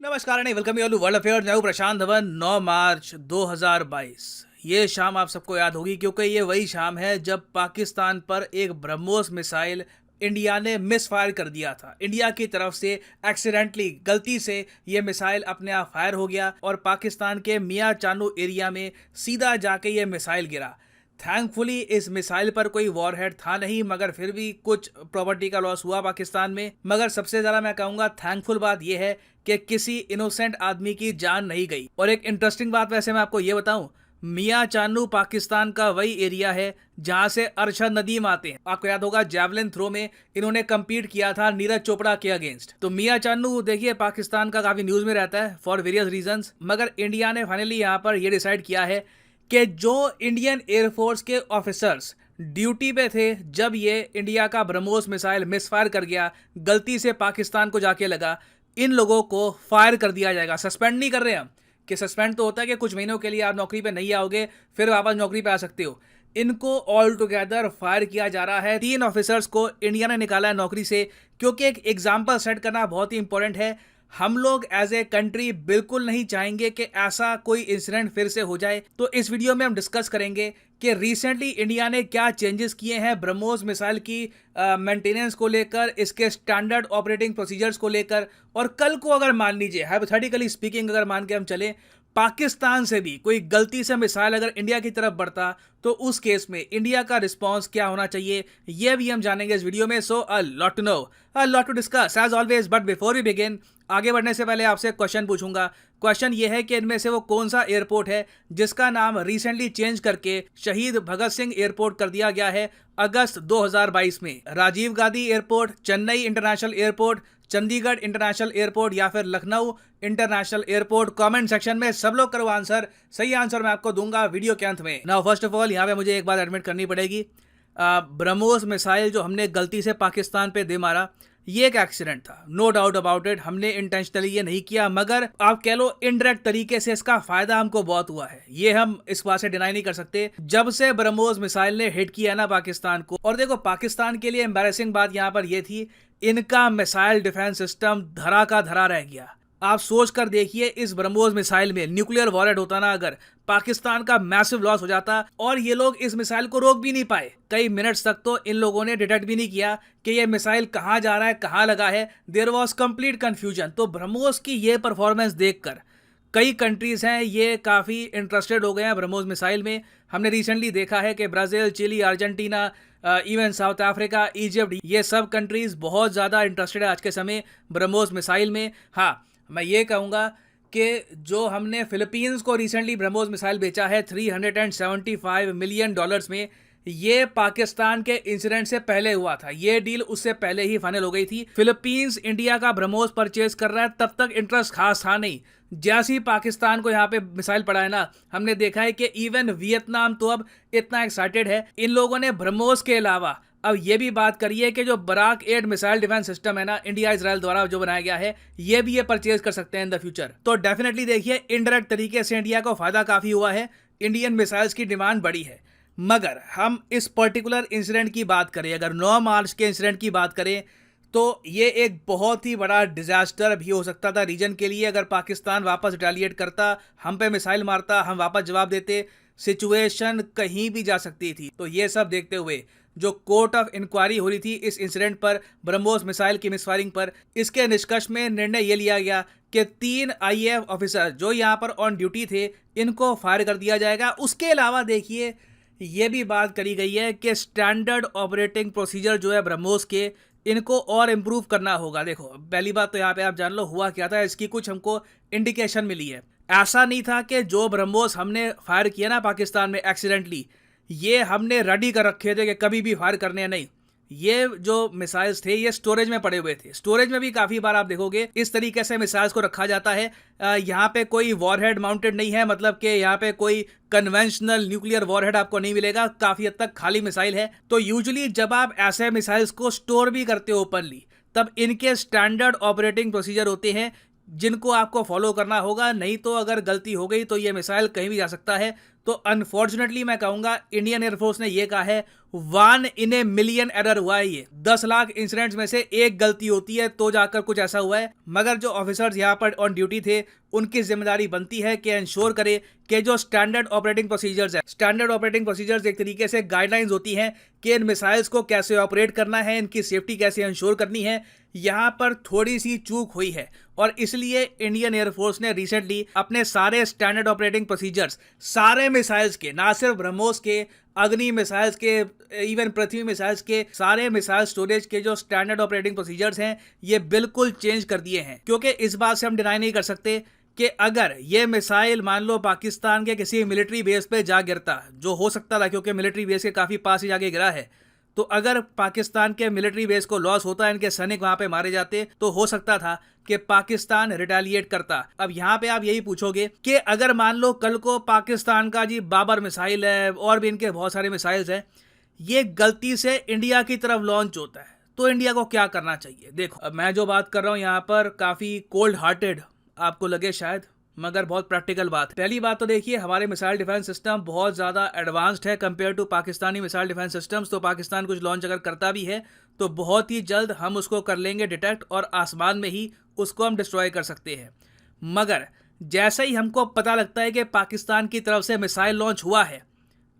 नमस्कार and welcome you all to world affairs. मैं हूं प्रशांत धवन। 9 मार्च 2022 ये शाम आप सबको याद होगी क्योंकि ये वही शाम है जब पाकिस्तान पर एक ब्रह्मोस मिसाइल इंडिया ने मिस फायर कर दिया था। इंडिया की तरफ से एक्सीडेंटली गलती से ये मिसाइल अपने आप फायर हो गया और पाकिस्तान के मियां चानू एरिया में सीधा जाके ये मिसाइल गिरा। थैंकफुली इस मिसाइल पर कोई वॉरहेड था नहीं, मगर फिर भी कुछ प्रॉपर्टी का लॉस हुआ पाकिस्तान में। मगर सबसे ज़्यादा मैं कहूँगा थैंकफुल बात यह है कि किसी इनोसेंट आदमी की जान नहीं गई। और एक इंटरेस्टिंग बात वैसे मैं आपको ये बताऊं, मियां चानू पाकिस्तान का वही एरिया है जहां से अरशद नदीम आते हैं। आपको याद होगा जैवलिन थ्रो में इन्होंने कम्पीट किया था नीरज चोपड़ा के अगेंस्ट। तो मियां चानू देखिए पाकिस्तान का काफी न्यूज में रहता है फॉर वेरियस रीजंस, मगर इंडिया ने फाइनली यहाँ पर यह डिसाइड किया है कि जो इंडियन एयरफोर्स के ऑफिसर्स ड्यूटी पे थे जब ये इंडिया का ब्रह्मोस मिसाइल मिसफायर कर गया, गलती से पाकिस्तान को जाके लगा, इन लोगों को फायर कर दिया जाएगा। सस्पेंड नहीं कर रहे हम, कि सस्पेंड तो होता है कि कुछ महीनों के लिए आप नौकरी पे नहीं आओगे फिर वापस नौकरी पे आ सकते हो। इनको ऑल टुगेदर फायर किया जा रहा है। 3 ऑफिसर्स को इंडिया ने निकाला है नौकरी से, क्योंकि एक एग्जाम्पल सेट करना बहुत ही इंपॉर्टेंट है। हम लोग एज ए कंट्री बिल्कुल नहीं चाहेंगे कि ऐसा कोई इंसिडेंट फिर से हो जाए। तो इस वीडियो में हम डिस्कस करेंगे कि रिसेंटली इंडिया ने क्या चेंजेस किए हैं ब्रह्मोस मिसाइल की मेंटेनेंस को लेकर, इसके स्टैंडर्ड ऑपरेटिंग प्रोसीजर्स को लेकर। और कल को अगर मान लीजिए हाइपोथेटिकली स्पीकिंग अगर मान के हम चले पाकिस्तान से भी कोई गलती से मिसाइल अगर इंडिया की तरफ बढ़ता तो उस केस में इंडिया का रिस्पांस क्या होना चाहिए, यह भी हम जानेंगे इस वीडियो में। So a lot to know, a lot to discuss as always. But before we begin, आगे बढ़ने से पहले आपसे क्वेश्चन पूछूंगा। क्वेश्चन ये है कि इनमें से वो कौन सा एयरपोर्ट है जिसका नाम रिसेंटली चेंज करके शहीद भगत सिंह एयरपोर्ट कर दिया गया है अगस्त 2022 में? Rajiv Gandhi airport, Chennai international airport, Chandigarh international airport या फिर Lucknow international airport? Comment section में सब लोग करो आंसर। सही आंसर मैं आपको दूंगा वीडियो के अंत में। नाउ फर्स्ट ऑफ ऑल यहाँ पे मुझे एक बात एडमिट करनी पड़ेगी, ब्रह्मोस मिसाइल जो हमने गलती से पाकिस्तान पे दे मारा ये एक एक्सीडेंट था, नो डाउट अबाउट इट। हमने इंटेंशनली ये नहीं किया, मगर आप कह लो इनडायरेक्ट तरीके से इसका फायदा हमको बहुत हुआ है, ये हम इस बात से डिनाई नहीं कर सकते। जब से ब्रह्मोस मिसाइल ने हिट किया ना पाकिस्तान को, और देखो पाकिस्तान के लिए एम्बैरेसिंग बात यहाँ पर यह थी, इनका मिसाइल डिफेंस सिस्टम धरा का धरा रह गया। आप सोच कर देखिए, इस ब्रह्मोस मिसाइल में न्यूक्लियर वॉरहेड होता ना अगर, पाकिस्तान का मैसिव लॉस हो जाता। और ये लोग इस मिसाइल को रोक भी नहीं पाए, कई मिनट्स तक तो इन लोगों ने डिटेक्ट भी नहीं किया कि ये मिसाइल कहां जा रहा है, कहां लगा है। There was complete confusion. तो ब्रह्मोस की ये परफॉर्मेंस देखकर कई कंट्रीज हैं ये काफ़ी इंटरेस्टेड हो गए हैं ब्रह्मोस मिसाइल में। हमने रिसेंटली देखा है कि Brazil, Chile, Argentina, even South Africa, Egypt, ये सब कंट्रीज बहुत ज़्यादा इंटरेस्टेड है आज के समय ब्रह्मोस मिसाइल में। हाँ, मैं ये कहूँगा कि जो हमने फिलीपींस को रिसेंटली ब्रह्मोस मिसाइल बेचा है $375 मिलियन में, ये पाकिस्तान के इंसिडेंट से पहले हुआ था। ये डील उससे पहले ही फाइनल हो गई थी। फिलीपींस इंडिया का ब्रह्मोस परचेज कर रहा है, तब तक इंटरेस्ट खास था नहीं। जैसे ही पाकिस्तान को यहाँ पे मिसाइल पड़ा है ना, हमने देखा है कि इवन वियतनाम तो अब इतना एक्साइटेड है। इन लोगों ने ब्रह्मोस के अलावा अब ये भी बात करिए कि जो बराक 8 मिसाइल डिफेंस सिस्टम है ना इंडिया इजराइल द्वारा जो बनाया गया है, ये भी ये परचेज कर सकते हैं इन द फ्यूचर। तो डेफिनेटली देखिए इनडायरेक्ट तरीके से इंडिया को फायदा काफी हुआ है, इंडियन मिसाइल्स की डिमांड बढ़ी है। मगर हम इस पर्टिकुलर इंसिडेंट की बात करें, अगर 9 मार्च के इंसिडेंट की बात करें, तो ये एक बहुत ही बड़ा डिजास्टर भी हो सकता था रीजन के लिए। अगर पाकिस्तान वापस रिटेलिएट करता, हम पे मिसाइल मारता, हम वापस जवाब देते, सिचुएशन कहीं भी जा सकती थी। तो ये सब देखते हुए जो कोर्ट ऑफ इंक्वायरी हो रही थी इस इंसिडेंट पर, ब्रह्मोस मिसाइल की मिसफायरिंग पर, इसके निष्कर्ष में निर्णय ये लिया गया कि 3 आईएएफ ऑफिसर जो यहाँ पर ऑन ड्यूटी थे इनको फायर कर दिया जाएगा। उसके अलावा देखिए ये भी बात करी गई है कि स्टैंडर्ड ऑपरेटिंग प्रोसीजर जो है ब्रह्मोस के, इनको और इम्प्रूव करना होगा। देखो पहली बात तो यहाँ पे आप जान लो हुआ क्या था, इसकी कुछ हमको इंडिकेशन मिली है। ऐसा नहीं था कि जो ब्रह्मोस हमने फायर किया ना पाकिस्तान में एक्सीडेंटली, ये हमने रेडी कर रखे थे कि कभी भी फायर करने हैं, नहीं। ये जो मिसाइल्स थे ये स्टोरेज में पड़े हुए थे। स्टोरेज में भी काफ़ी बार आप देखोगे इस तरीके से मिसाइल्स को रखा जाता है। यहाँ पे कोई वॉरहेड माउंटेड नहीं है, मतलब कि यहाँ पे कोई कन्वेंशनल न्यूक्लियर वॉरहेड आपको नहीं मिलेगा, काफ़ी हद तक खाली मिसाइल है। तो यूजुअली जब आप ऐसे मिसाइल्स को स्टोर भी करते हो ओपनली, तब इनके स्टैंडर्ड ऑपरेटिंग प्रोसीजर होते हैं जिनको आपको फॉलो करना होगा, नहीं तो अगर गलती हो गई तो ये मिसाइल कहीं भी जा सकता है। तो अनफॉर्चुनेटली मैं कहूँगा इंडियन एयरफोर्स ने ये कहा है 1 इन ए मिलियन एरर हुआ है। ये 10 लाख इंसिडेंट्स में से एक गलती होती है तो जाकर कुछ ऐसा हुआ है। मगर जो ऑफिसर्स यहाँ पर ऑन ड्यूटी थे उनकी जिम्मेदारी बनती है कि इंश्योर करे कि जो स्टैंडर्ड ऑपरेटिंग प्रोसीजर्स है, स्टैंडर्ड ऑपरेटिंग प्रोसीजर्स एक तरीके से गाइडलाइंस होती हैं कि इन मिसाइल्स को कैसे ऑपरेट करना है, इनकी सेफ्टी कैसे इंश्योर करनी है। यहाँ पर थोड़ी सी चूक हुई है और इसलिए इंडियन एयरफोर्स ने रिसेंटली अपने सारे स्टैंडर्ड ऑपरेटिंग प्रोसीजर्स सारे मिसाइल्स के, ना सिर्फ ब्रह्मोस के, अग्नि मिसाइल्स के, इवन पृथ्वी मिसाइल्स के, सारे मिसाइल स्टोरेज के जो स्टैंडर्ड ऑपरेटिंग प्रोसीजर्स हैं ये बिल्कुल चेंज कर दिए हैं। क्योंकि इस बात से हम डिनाई नहीं कर सकते कि अगर ये मिसाइल मान लो पाकिस्तान के किसी मिलिट्री बेस पे जा गिरता, जो हो सकता था क्योंकि मिलिट्री बेस के काफ़ी पास ही जाके गिरा है, तो अगर पाकिस्तान के मिलिट्री बेस को लॉस होता, इनके सैनिक वहां पे मारे जाते, तो हो सकता था कि पाकिस्तान रिटेलिएट करता। अब यहाँ पे आप यही पूछोगे कि अगर मान लो कल को पाकिस्तान का जी बाबर मिसाइल है और भी इनके बहुत सारे मिसाइल्स हैं, ये गलती से इंडिया की तरफ लॉन्च होता है तो इंडिया को क्या करना चाहिए। देखो, अब मैं जो बात कर रहा हूँ यहाँ पर काफ़ी कोल्ड हार्टेड आपको लगे शायद, मगर बहुत प्रैक्टिकल बात है। पहली बात तो देखिए, हमारे मिसाइल डिफेंस सिस्टम बहुत ज़्यादा एडवांस्ड है compare to Pakistani missile defence systems. तो पाकिस्तान कुछ लॉन्च अगर करता भी है तो बहुत ही जल्द हम उसको कर लेंगे डिटेक्ट और आसमान में ही उसको हम डिस्ट्रॉय कर सकते हैं। मगर जैसे ही हमको पता लगता है कि पाकिस्तान की तरफ से मिसाइल लॉन्च हुआ है,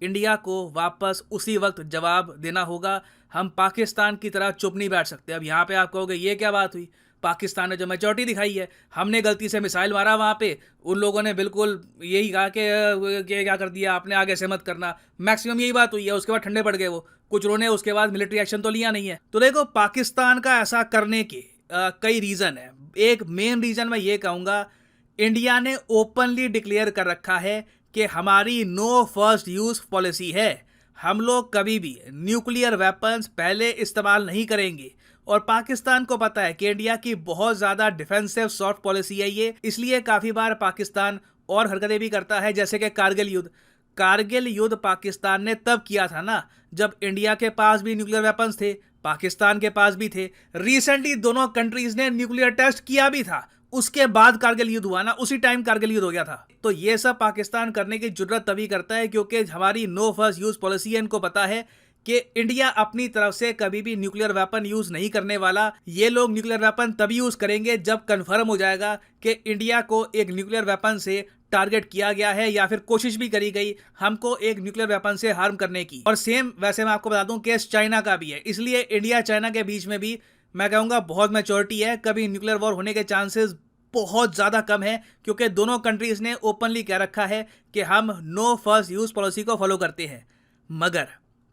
इंडिया को वापस उसी वक्त जवाब देना होगा। हम पाकिस्तान की तरह चुप नहीं बैठ सकते। अब यहाँ पे आप कहोगे ये क्या बात हुई, पाकिस्तान ने जो मैच्योरिटी दिखाई है, हमने गलती से मिसाइल मारा वहाँ पे, उन लोगों ने बिल्कुल यही कहा कि क्या कर दिया आपने, आगे से मत करना। मैक्सिमम यही बात हुई है, उसके बाद ठंडे पड़ गए वो, कुछ उन्होंने उसके बाद मिलिट्री एक्शन तो लिया नहीं है। तो देखो, पाकिस्तान का ऐसा करने के कई रीज़न है। एक मेन रीज़न मैं ये कहूँगा, इंडिया ने ओपनली डिक्लेयर कर रखा है कि हमारी नो फर्स्ट यूज़ पॉलिसी है। हम लोग कभी भी न्यूक्लियर वेपन्स पहले इस्तेमाल नहीं करेंगे और पाकिस्तान को पता है कि इंडिया की बहुत ज़्यादा डिफेंसिव सॉफ्ट पॉलिसी है ये, इसलिए काफ़ी बार पाकिस्तान और हरकतें भी करता है। जैसे कि कारगिल युद्ध पाकिस्तान ने तब किया था ना जब इंडिया के पास भी न्यूक्लियर वेपन्स थे, पाकिस्तान के पास भी थे। रिसेंटली दोनों कंट्रीज ने न्यूक्लियर टेस्ट किया भी था, उसके बाद कारगिल युद्ध हुआ ना, उसी टाइम कारगिल युद्ध हो गया था। तो ये सब पाकिस्तान करने की जरूरत तभी करता है क्योंकि हमारी नो फर्स्ट यूज पॉलिसी है। इनको पता है कि इंडिया अपनी तरफ से कभी भी न्यूक्लियर वेपन यूज नहीं करने वाला। ये लोग न्यूक्लियर वेपन तभी यूज करेंगे जब कंफर्म हो जाएगा कि इंडिया को एक न्यूक्लियर वेपन से टारगेट किया गया है या फिर कोशिश भी करी गई हमको एक न्यूक्लियर वेपन से हार्म करने की। और सेम वैसे मैं आपको बता दूं केस चाइना का भी है, इसलिए इंडिया चाइना के बीच में भी मैं कहूँगा बहुत मैच्योरिटी है। कभी न्यूक्लियर वॉर होने के चांसेस बहुत ज़्यादा कम है क्योंकि दोनों कंट्रीज ने ओपनली कह रखा है कि हम नो फर्स्ट यूज पॉलिसी को फॉलो करते हैं। मगर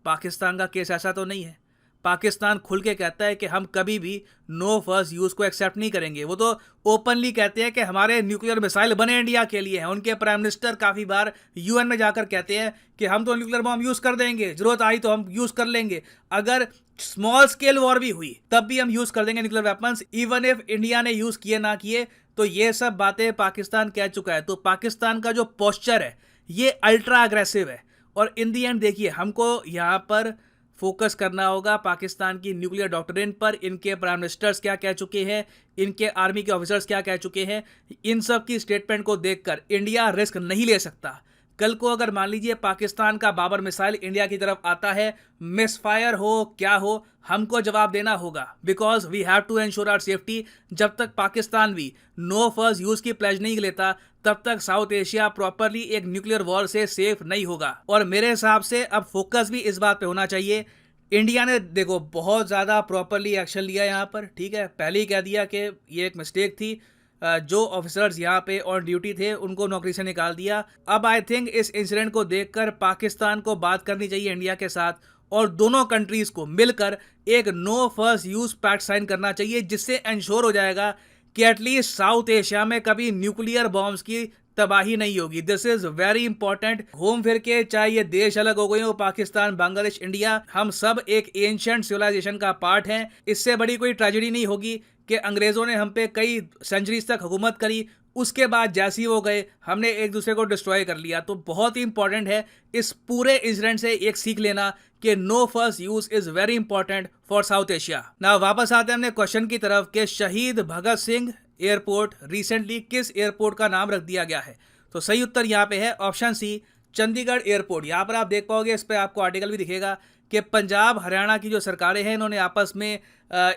पाकिस्तान का केस ऐसा तो नहीं है। पाकिस्तान खुल के कहता है कि हम कभी भी नो फर्स्ट यूज़ को एक्सेप्ट नहीं करेंगे। वो तो ओपनली कहते हैं कि हमारे न्यूक्लियर मिसाइल बने इंडिया के लिए हैं। उनके प्राइम मिनिस्टर काफ़ी बार यूएन में जाकर कहते हैं कि हम तो न्यूक्लियर बॉम्ब यूज़ कर देंगे, ज़रूरत आई तो हम यूज़ कर लेंगे, अगर स्मॉल स्केल वॉर भी हुई तब भी हम यूज़ कर देंगे nuclear weapons, even if India ने यूज़ किए ना किए। तो ये सब बातें पाकिस्तान कह चुका है। तो पाकिस्तान का जो पोस्चर है ये अल्ट्रा अग्रेसिव है और इन दी एंड देखिए हमको यहाँ पर फोकस करना होगा पाकिस्तान की न्यूक्लियर डॉक्ट्रिन पर। इनके प्राइम मिनिस्टर्स क्या कह चुके हैं, इनके आर्मी के ऑफिसर्स क्या कह चुके हैं, इन सब की स्टेटमेंट को देखकर इंडिया रिस्क नहीं ले सकता। कल को अगर मान लीजिए पाकिस्तान का बाबर मिसाइल इंडिया की तरफ आता है, मिसफायर हो क्या हो, हमको जवाब देना होगा because we have to ensure our safety. जब तक पाकिस्तान भी नो फर्स्ट यूज की प्लेज नहीं लेता तब तक साउथ एशिया प्रॉपरली एक न्यूक्लियर वॉर से सेफ नहीं होगा। और मेरे हिसाब से अब फोकस भी इस बात पे होना चाहिए। इंडिया ने देखो बहुत ज़्यादा प्रॉपरली एक्शन लिया यहाँ पर, ठीक है, पहले ही कह दिया कि ये एक मिस्टेक थी, जो ऑफिसर्स यहाँ पे ऑन ड्यूटी थे उनको नौकरी से निकाल दिया। अब आई थिंक इस इंसिडेंट को देखकर पाकिस्तान को बात करनी चाहिए इंडिया के साथ और दोनों कंट्रीज को मिलकर एक no first use pact sign करना चाहिए, जिससे इंश्योर हो जाएगा कि एटलीस्ट साउथ एशिया में कभी न्यूक्लियर बॉम्ब्स की तबाही नहीं होगी। This is very important. घूम फिर के चाहे ये देश अलग हो गए हो, पाकिस्तान, बांग्लादेश, इंडिया, हम सब एक एंशिएंट सिविलाइजेशन का पार्ट हैं। इससे बड़ी कोई ट्रेजेडी नहीं होगी कि अंग्रेजों ने हम पे कई सेंचुरीज तक हुकूमत करी, उसके बाद जैसे ही वो गए हमने एक दूसरे को डिस्ट्रॉय कर लिया। तो बहुत ही इंपॉर्टेंट है इस पूरे इंसिडेंट से एक सीख लेना कि no first use is very important for South Asia. ना वापस आते हैं हमने क्वेश्चन की तरफ कि शहीद भगत सिंह एयरपोर्ट रिसेंटली किस एयरपोर्ट का नाम रख दिया गया है। तो सही उत्तर यहाँ पे है ऑप्शन सी, चंडीगढ़ एयरपोर्ट। यहाँ पर आप देख पाओगे, इस पर आपको आर्टिकल भी दिखेगा कि पंजाब हरियाणा की जो सरकारें हैं इन्होंने आपस में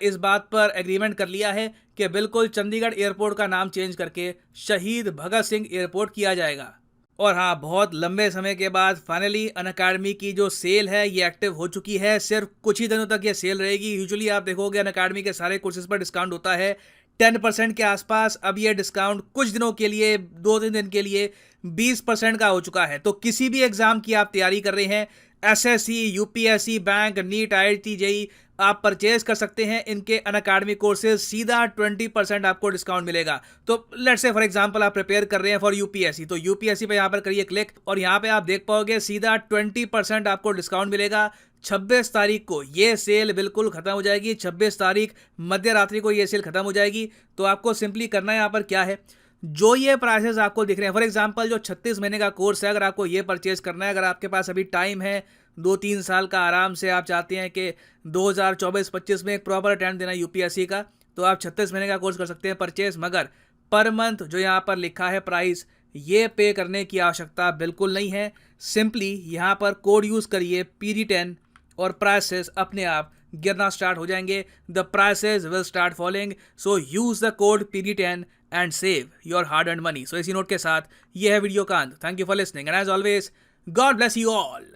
इस बात पर एग्रीमेंट कर लिया है कि बिल्कुल चंडीगढ़ एयरपोर्ट का नाम चेंज करके शहीद भगत सिंह एयरपोर्ट किया जाएगा। और हाँ, बहुत लंबे समय के बाद फाइनली अनअकैडमी की जो सेल है ये एक्टिव हो चुकी है। सिर्फ कुछ ही दिनों तक ये सेल रहेगी। यूजुअली आप देखोगे अनअकैडमी के सारे कोर्सेज पर डिस्काउंट होता है 10% के आसपास। अब ये डिस्काउंट कुछ दिनों के लिए, 2-3 दिन के लिए 20% का हो चुका है। तो किसी भी एग्जाम की आप तैयारी कर रहे हैं, SSC, UPSC, bank, NEET, IIT, JEE, आप परचेज कर सकते हैं इनके अनअकैडमी कोर्सेज। सीधा 20% आपको डिस्काउंट मिलेगा। तो लेट्स से फॉर एग्जांपल आप प्रिपेयर कर रहे हैं फॉर यूपीएससी, तो यूपीएससी पे यहाँ पर करिए क्लिक और यहाँ पे आप देख पाओगे सीधा 20% आपको डिस्काउंट मिलेगा। 26 तारीख को ये सेल बिल्कुल खत्म हो जाएगी। 26 तारीख मध्य रात्रि को ये सेल खत्म हो जाएगी। तो आपको सिंपली करना है यहाँ पर क्या है, जो ये प्राइसेस आपको दिख रहे हैं, फॉर एग्जांपल जो 36 महीने का कोर्स है, अगर आपको ये परचेज करना है, अगर आपके पास अभी टाइम है 2-3 साल का, आराम से आप चाहते हैं कि 2024-25 में एक प्रॉपर अटेम्प्ट देना यूपीएससी का, तो आप 36 महीने का कोर्स कर सकते हैं परचेज। मगर पर मंथ जो यहाँ पर लिखा है प्राइस, ये पे करने की आवश्यकता बिल्कुल नहीं है। सिंपली यहाँ पर कोड यूज़ करिए PD10 और प्राइसेस अपने आप गिरना स्टार्ट हो जाएंगे। The prices will start following, so use the code PD10 and save your hard earned money. So इसी नोट के साथ ये है वीडियो का अंत। Thank you for listening and as always God bless you all.